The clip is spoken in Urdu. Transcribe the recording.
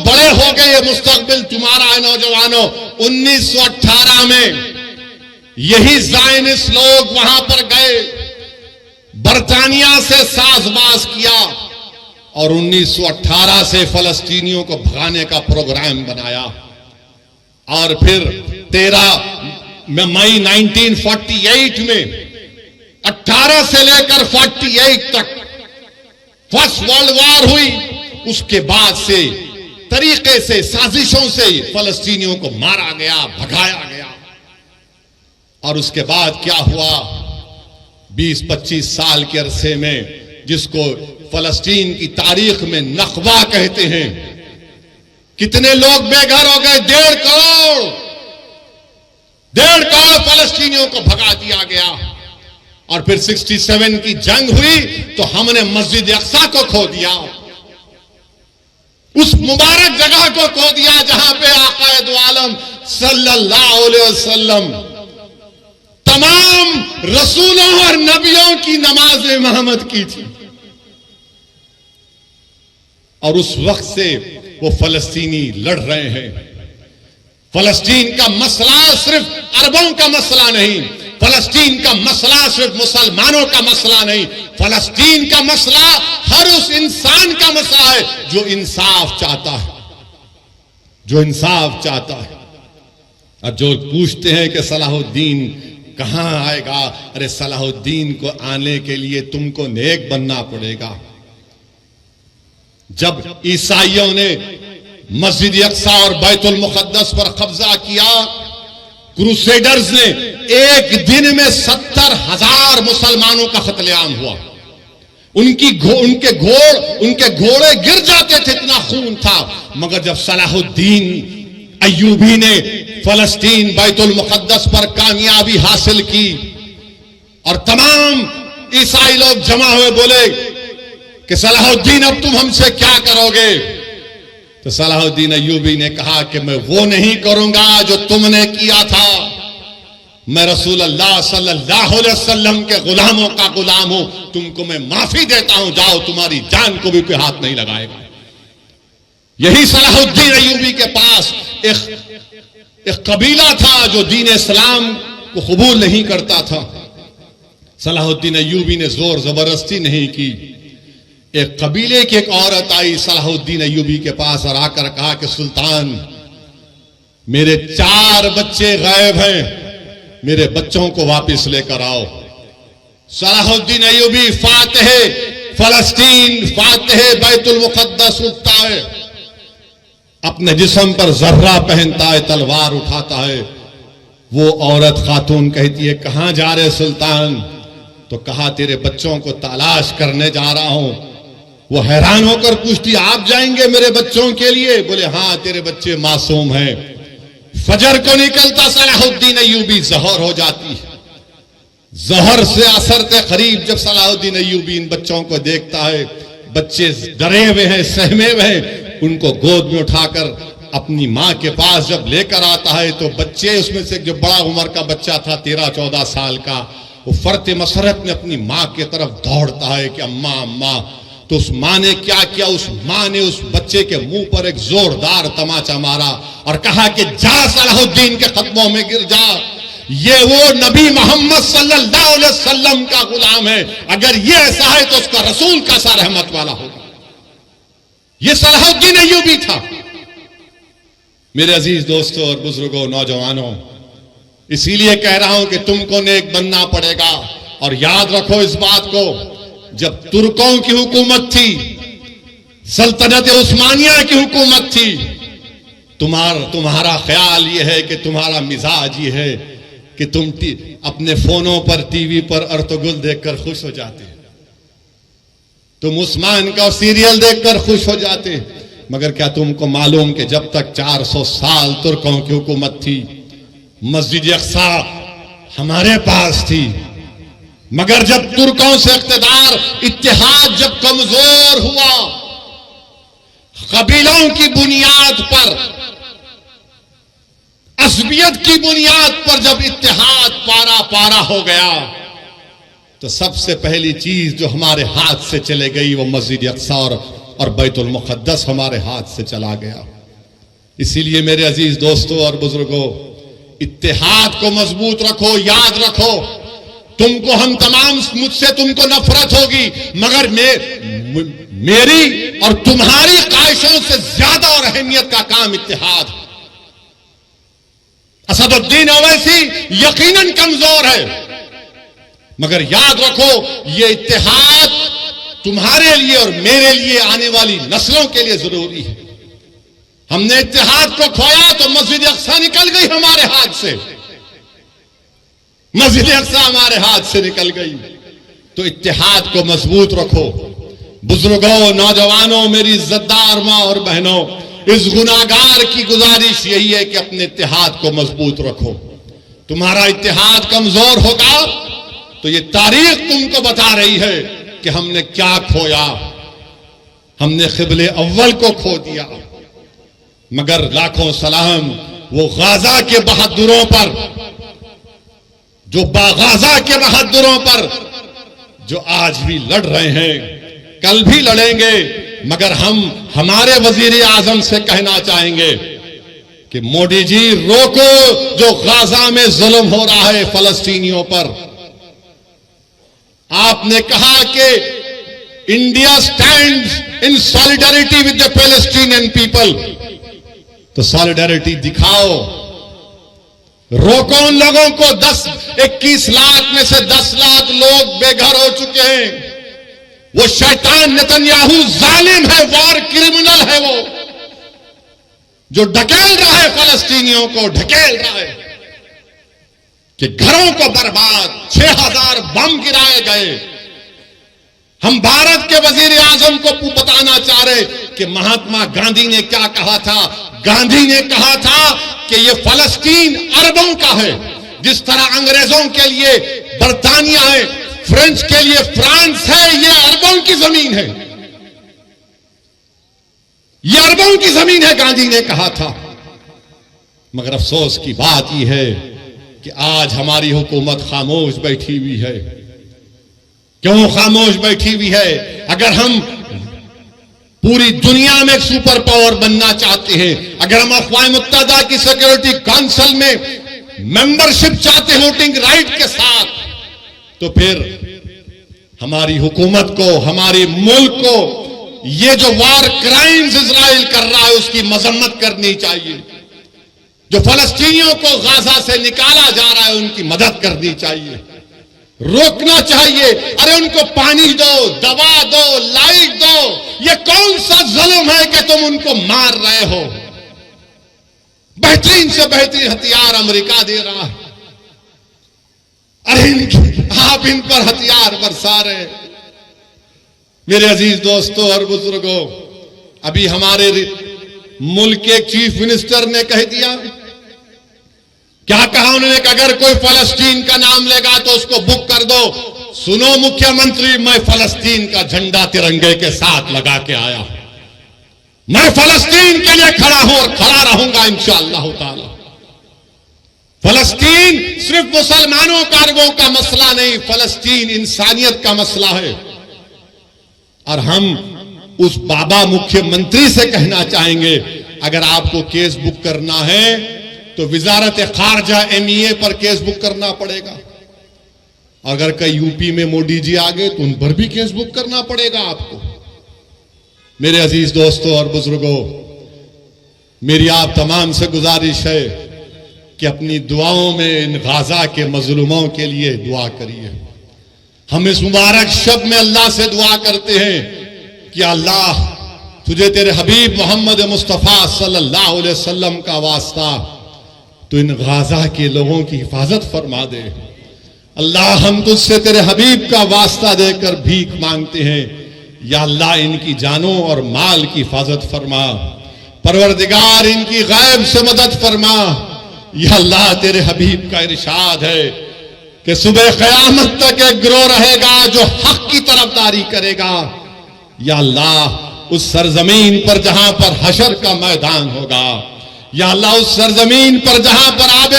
بڑے ہو گئے، یہ مستقبل تمہارا ہے نوجوانوں۔ 1918 میں یہی زائنسٹ لوگ وہاں پر گئے، برطانیہ سے ساز باز کیا اور 1918 سے فلسطینیوں کو بھگانے کا پروگرام بنایا، اور پھر 13 مئی 1948 میں 18 سے لے کر 48 تک فرسٹ ورلڈ وار ہوئی۔ اس کے بعد سے طریقے سے، سازشوں سے فلسطینیوں کو مارا گیا، بھگایا گیا، اور اس کے بعد کیا ہوا؟ 20-25 سال کے عرصے میں، جس کو فلسطین کی تاریخ میں نقبہ کہتے ہیں، کتنے لوگ بے گھر ہو گئے؟ 1.5 کروڑ فلسطینیوں کو بھگا دیا گیا۔ اور پھر 67 کی جنگ ہوئی تو ہم نے مسجد اقصی کو کھو دیا، اس مبارک جگہ کو کھو دیا جہاں پہ آقا دو عالم صلی اللہ علیہ وسلم تمام رسولوں اور نبیوں کی نماز امامت کی تھی، اور اس وقت سے وہ فلسطینی لڑ رہے ہیں۔ فلسطین کا مسئلہ صرف عربوں کا مسئلہ نہیں، فلسطین کا مسئلہ صرف مسلمانوں کا مسئلہ نہیں، فلسطین کا مسئلہ ہر اس انسان کا مسئلہ ہے جو انصاف چاہتا ہے، جو انصاف چاہتا ہے۔ اور جو پوچھتے ہیں کہ صلاح الدین کہاں آئے گا، ارے صلاح الدین کو آنے کے لیے تم کو نیک بننا پڑے گا۔ جب عیسائیوں نے مسجد اقصی اور بیت المقدس پر قبضہ کیا، کروسیڈرز نے ایک دن میں 70,000 مسلمانوں کا قتل عام ہوا۔ ان کے گھوڑے گر جاتے تھے، اتنا خون تھا۔ مگر جب صلاح الدین ایوبی نے فلسطین بیت المقدس پر کامیابی حاصل کی اور تمام عیسائی لوگ جمع ہوئے، بولے کہ صلاح الدین اب تم ہم سے کیا کرو گے؟ تو صلاح الدین ایوبی نے کہا کہ میں وہ نہیں کروں گا جو تم نے کیا تھا، میں رسول اللہ صلی اللہ علیہ وسلم کے غلاموں کا غلام ہوں، تم کو میں معافی دیتا ہوں، جاؤ تمہاری جان کو بھی کوئی ہاتھ نہیں لگائے گا۔ یہی صلاح الدین ایوبی کے پاس ایک قبیلہ تھا جو دین اسلام کو قبول نہیں کرتا تھا۔ صلاح الدین ایوبی نے زور زبردستی نہیں کی۔ ایک قبیلے کی ایک عورت آئی صلاح الدین ایوبی کے پاس اور آ کر کہا کہ سلطان، میرے 4 بچے غائب ہیں، میرے بچوں کو واپس لے کر آؤ۔ صلاح الدین ایوبی فاتح فلسطین، فاتح بیت المقدس اٹھتا ہے، اپنے جسم پر ذرہ پہنتا ہے، تلوار اٹھاتا ہے۔ وہ عورت خاتون کہتی ہے کہاں جا رہے سلطان؟ تو کہا تیرے بچوں کو تلاش کرنے جا رہا ہوں۔ وہ حیران ہو کر پوچھتی آپ جائیں گے میرے بچوں کے لیے؟ بولے ہاں تیرے بچے معصوم ہیں۔ فجر کو نکلتا صلاح الدین ایوبی، ظہر ہو جاتی ہے۔ ظہر سے عصر کے قریب جب صلاح الدین ایوبی ان بچوں کو دیکھتا ہے، بچے ڈرے ہوئے ہیں، سہمے ہوئے ہیں، ان کو گود میں اٹھا کر اپنی ماں کے پاس جب لے کر آتا ہے تو بچے، اس میں سے جو بڑا عمر کا بچہ تھا 13-14 سال کا، وہ فرط مسرت میں اپنی ماں کی طرف دوڑتا ہے کہ اماں اماں۔ تو اس ماں نے کیا کیا؟ اس ماں نے اس بچے کے منہ پر ایک زوردار تماچا مارا اور کہا کہ جا صلاح الدین کے قدموں میں گر جا، یہ وہ نبی محمد صلی اللہ علیہ وسلم کا غلام ہے، اگر یہ ایسا ہے تو اس کا رسول کیسا رحمت والا ہوگا۔ یہ صلاح الدین ایوبی تھا۔ میرے عزیز دوستوں اور بزرگوں، نوجوانوں، اسی لیے کہہ رہا ہوں کہ تم کو نیک بننا پڑے گا۔ اور یاد رکھو اس بات کو، جب ترکوں کی حکومت تھی، سلطنت عثمانیہ کی حکومت تھی، تمہارا خیال یہ ہے کہ تمہارا مزاج یہ ہے کہ تم اپنے فونوں پر، ٹی وی پر ارطغرل دیکھ کر خوش ہو جاتے، تم عثمان کا سیریل دیکھ کر خوش ہو جاتے۔ مگر کیا تم کو معلوم کہ جب تک 400 سال ترکوں کی حکومت تھی، مسجد اقصی ہمارے پاس تھی، مگر جب ترکوں سے اقتدار، اتحاد جب کمزور ہوا، قبیلوں کی بنیاد پر، عصبیت کی بنیاد پر جب اتحاد پارا پارا ہو گیا، تو سب سے پہلی چیز جو ہمارے ہاتھ سے چلے گئی وہ مسجد اقصی اور بیت المقدس ہمارے ہاتھ سے چلا گیا۔ اسی لیے میرے عزیز دوستوں اور بزرگوں، اتحاد کو مضبوط رکھو، یاد رکھو، تم کو ہم تمام، مجھ سے تم کو نفرت ہوگی، مگر میری اور تمہاری خواہشوں سے زیادہ اور اہمیت کا کام اتحاد ہے۔ اسد الدین اویسی یقیناً کمزور ہے، مگر یاد رکھو یہ اتحاد تمہارے لیے اور میرے لیے، آنے والی نسلوں کے لیے ضروری ہے۔ ہم نے اتحاد کو کھویا تو مسجد اقصی نکل گئی ہمارے ہاتھ سے، مسجد اقصی ہمارے ہاتھ سے نکل گئی۔ تو اتحاد کو مضبوط رکھو۔ بزرگوں، نوجوانوں، میری عزت دار ماں اور بہنوں، اس گناہگار کی گزارش یہی ہے کہ اپنے اتحاد کو مضبوط رکھو۔ تمہارا اتحاد کمزور ہوگا تو یہ تاریخ تم کو بتا رہی ہے کہ ہم نے کیا کھویا۔ ہم نے قبلے اول کو کھو دیا، مگر لاکھوں سلام وہ غازہ کے بہادروں پر، جو غازہ کے بہادروں پر، جو آج بھی لڑ رہے ہیں، کل بھی لڑیں گے، مگر ہم ہمارے وزیر اعظم سے کہنا چاہیں گے کہ مودی جی روکو جو غازہ میں ظلم ہو رہا ہے فلسطینیوں پر۔ آپ نے کہا کہ India stands in solidarity with the Palestinian people, تو سالیڈیرٹی دکھاؤ، روکو ان لوگوں کو۔ 21 لاکھ میں سے 10 لاکھ لوگ بے گھر ہو چکے ہیں۔ وہ شیطان نتنیاہو ظالم ہے، وار کرمنل ہے، وہ جو ڈھکیل رہا ہے فلسطینیوں کو، ڈھکیل رہا ہے کہ گھروں کو برباد، 6000 بم گرائے گئے۔ ہم بھارت کے وزیر اعظم کو بتانا چاہ رہے کہ مہاتما گاندھی نے کیا کہا تھا۔ گاندھی نے کہا تھا کہ یہ فلسطین عربوں کا ہے، جس طرح انگریزوں کے لیے برطانیہ ہے، فرینچ کے لیے فرانس ہے، یہ عربوں کی زمین ہے، یہ عربوں کی زمین ہے، گاندھی نے کہا تھا۔ مگر افسوس کی بات یہ ہے کہ آج ہماری حکومت خاموش بیٹھی ہوئی ہے۔ کیوں خاموش بیٹھی ہوئی ہے؟ اگر ہم پوری دنیا میں ایک سپر پاور بننا چاہتے ہیں، اگر ہم اقوام متحدہ کی سیکورٹی کونسل میں ممبرشپ چاہتے ہیں ووٹنگ رائٹ کے ساتھ، تو پھر ہماری حکومت کو، ہمارے ملک کو یہ جو وار کرائمز اسرائیل کر رہا ہے اس کی مذمت کرنی چاہیے۔ جو فلسطینیوں کو غازہ سے نکالا جا رہا ہے ان کی مدد کرنی چاہیے، روکنا چاہیے۔ ارے ان کو پانی دو، دوا دو، لائٹ دو۔ یہ کون سا ظلم ہے کہ تم ان کو مار رہے ہو؟ بہترین سے بہترین ہتھیار امریکہ دے رہا ہے، ارے آپ ان پر ہتھیار برسا رہے۔ میرے عزیز دوستوں اور بزرگوں، ابھی ہمارے ملک کے چیف منسٹر نے کہہ دیا، کیا کہا انہوں نے کہ اگر کوئی فلسطین کا نام لے گا تو اس کو بک کر دو۔ سنو مکھیہ منتری، میں فلسطین کا جھنڈا ترنگے کے ساتھ لگا کے آیا، میں فلسطین کے لیے کھڑا ہوں اور کھڑا رہوں گا انشاءاللہ تعالی۔ فلسطین صرف مسلمانوں کا، عربوں کا مسئلہ نہیں، فلسطین انسانیت کا مسئلہ ہے۔ اور ہم اس بابا مکھیہ منتری سے کہنا چاہیں گے، اگر آپ کو کیس بک کرنا ہے تو وزارت خارجہ MEA پر کیس بک کرنا پڑے گا۔ اگر کئی UP میں مودی جی آگے تو ان پر بھی کیس بک کرنا پڑے گا آپ کو۔ میرے عزیز دوستوں اور بزرگوں، میری آپ تمام سے گزارش ہے کہ اپنی دعاؤں میں ان غازہ کے مظلوموں کے لیے دعا کریے۔ ہم اس مبارک شب میں اللہ سے دعا کرتے ہیں کہ اللہ تجھے تیرے حبیب محمد مصطفیٰ صلی اللہ علیہ وسلم کا واسطہ تو ان غازہ کے لوگوں کی حفاظت فرما دے۔ اللہ ہم تجھ سے تیرے حبیب کا واسطہ دے کر بھیک مانگتے ہیں، یا اللہ ان کی جانوں اور مال کی حفاظت فرما، پروردگار ان کی غیب سے مدد فرما۔ یا اللہ تیرے حبیب کا ارشاد ہے کہ صبح قیامت تک ایک گروہ رہے گا جو حق کی طرفداری کرے گا۔ یا اللہ اس سرزمین پر جہاں پر حشر کا میدان ہوگا، یا اللہ اس سرزمین پر جہاں پر آب